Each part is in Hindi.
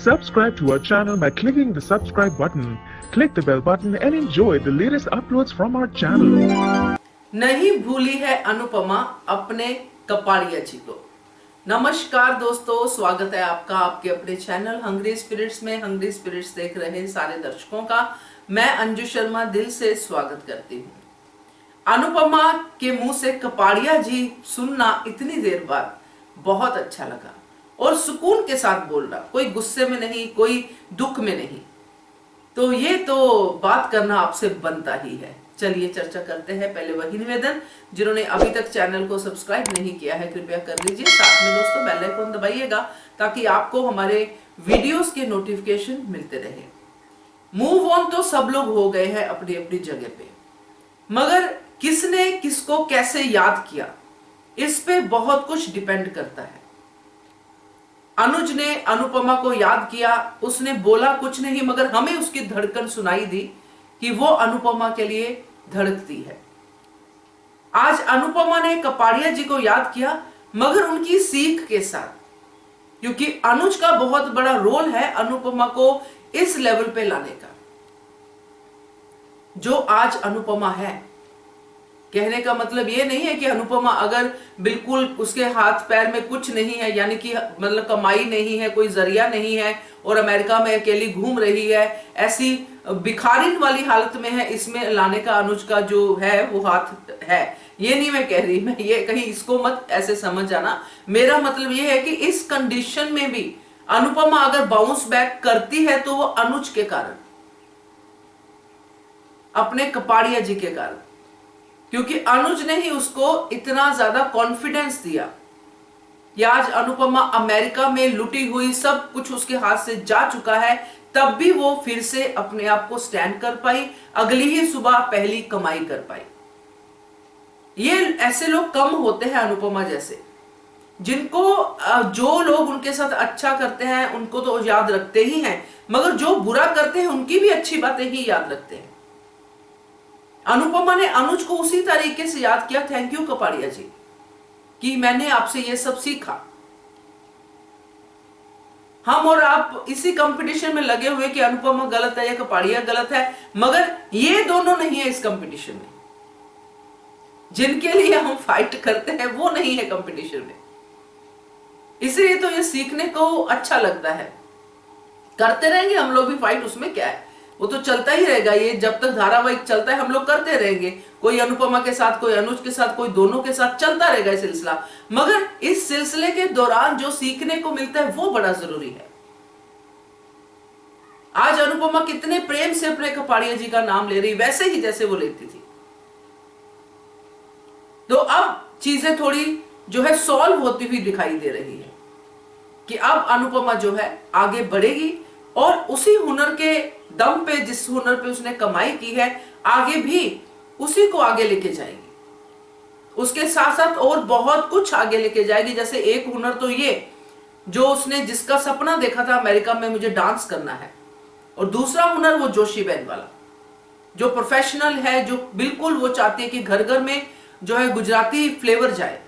Subscribe to our channel by clicking the subscribe button. Click the bell button and enjoy the latest uploads from our channel. नहीं भूली है अनुपमा अपने कपाड़िया जी को। नमस्कार दोस्तों, स्वागत है आपका आपके अपने चैनल हंग्री स्पिरिट्स में। हंग्री स्पिरिट्स देख रहे सारे दर्शकों का मैं अंजू शर्मा दिल से स्वागत करती हूँ। अनुपमा के मुंह से कपाड़िया जी सुनना इतनी देर बाद बहुत अच्छा लगा और सुकून के साथ बोल रहा, कोई गुस्से में नहीं, कोई दुख में नहीं। तो ये तो बात करना आपसे बनता ही है। चलिए चर्चा करते हैं। पहले वही निवेदन, जिन्होंने अभी तक चैनल को सब्सक्राइब नहीं किया है कृपया कर लीजिए। साथ में दोस्तों बेल आइकन दबाइएगा ताकि आपको हमारे वीडियोस के नोटिफिकेशन मिलते रहे। मूव ऑन तो सब लोग हो गए हैं अपनी अपनी जगह पे, मगर किसने किसको कैसे याद किया इस पे बहुत कुछ डिपेंड करता है। अनुज ने अनुपमा को याद किया, उसने बोला कुछ नहीं, मगर हमें उसकी धड़कन सुनाई दी कि वो अनुपमा के लिए धड़कती है। आज अनुपमा ने कपाड़िया जी को याद किया, मगर उनकी सीख के साथ, क्योंकि अनुज का बहुत बड़ा रोल है अनुपमा को इस लेवल पे लाने का जो आज अनुपमा है। कहने का मतलब ये नहीं है कि अनुपमा अगर बिल्कुल उसके हाथ पैर में कुछ नहीं है, यानी कि मतलब कमाई नहीं है, कोई जरिया नहीं है और अमेरिका में अकेली घूम रही है, ऐसी भिखारिन वाली हालत में है, इसमें लाने का अनुज का जो है वो हाथ है, ये नहीं मैं कह रही। मैं ये कहीं इसको मत ऐसे समझ जाना। मेरा मतलब ये है कि इस कंडीशन में भी अनुपमा अगर बाउंस बैक करती है तो वो अनुज के कारण, अपने कपाड़िया जी के कारण, क्योंकि अनुज ने ही उसको इतना ज्यादा कॉन्फिडेंस दिया कि आज अनुपमा अमेरिका में लुटी हुई, सब कुछ उसके हाथ से जा चुका है, तब भी वो फिर से अपने आप को स्टैंड कर पाई, अगली ही सुबह पहली कमाई कर पाई। ये ऐसे लोग कम होते हैं अनुपमा जैसे, जिनको जो लोग उनके साथ अच्छा करते हैं उनको तो याद रखते ही हैं, मगर जो बुरा करते हैं उनकी भी अच्छी बातें ही याद रखते हैं। अनुपमा ने अनुज को उसी तरीके से याद किया, थैंक यू कपाड़िया जी कि मैंने आपसे ये सब सीखा। हम और आप इसी कंपटीशन में लगे हुए कि अनुपमा गलत है या कपाड़िया गलत है, मगर ये दोनों नहीं है इस कंपटीशन में। जिनके लिए हम फाइट करते हैं वो नहीं है कंपटीशन में, इसलिए तो ये सीखने को अच्छा लगता है। करते रहेंगे हम लोग भी फाइट, उसमें क्या है, वो तो चलता ही रहेगा। ये जब तक धारावाहिक चलता है हम लोग करते रहेंगे, कोई अनुपमा के साथ, कोई अनुज के साथ, कोई दोनों के साथ, चलता रहेगा ये सिलसिला। मगर इस सिलसिले के दौरान जो सीखने को मिलता है वो बड़ा जरूरी है। आज अनुपमा कितने प्रेम से अपने कपाड़िया जी का नाम ले रही, वैसे ही जैसे वो लेती थी। तो अब चीजें थोड़ी जो है सॉल्व होती हुई दिखाई दे रही है कि अब अनुपमा जो है आगे बढ़ेगी और उसी हुनर के दम पे, जिस हुनर पे उसने कमाई की है, आगे भी उसी को आगे लेके जाएगी। उसके साथ साथ और बहुत कुछ आगे लेके जाएगी। जैसे एक हुनर तो ये जो उसने, जिसका सपना देखा था अमेरिका में मुझे डांस करना है, और दूसरा हुनर वो जोशी बहन वाला जो प्रोफेशनल है, जो बिल्कुल वो चाहती है कि घर घर में जो है गुजराती फ्लेवर जाए।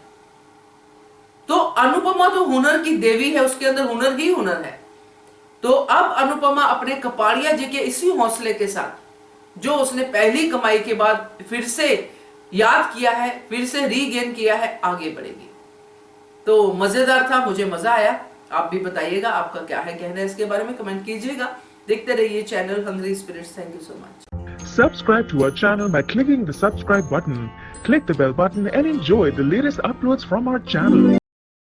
तो अनुपमा तो हुनर की देवी है, उसके अंदर हुनर ही हुनर है। तो अब अनुपमा अपने कपाड़िया जी के इसी हौसले के साथ, जो उसने पहली कमाई के बाद फिर से याद किया है, फिर से रीगेन किया है, आगे बढ़ेगी। तो मजेदार था, मुझे मजा आया। आप भी बताइएगा आपका क्या है कहना है इसके बारे में, कमेंट कीजिएगा। देखते रहिए channel hungry spirits. Thank you so much. Subscribe to our channel by clicking the subscribe button. Click the bell button and enjoy the latest uploads from our channel.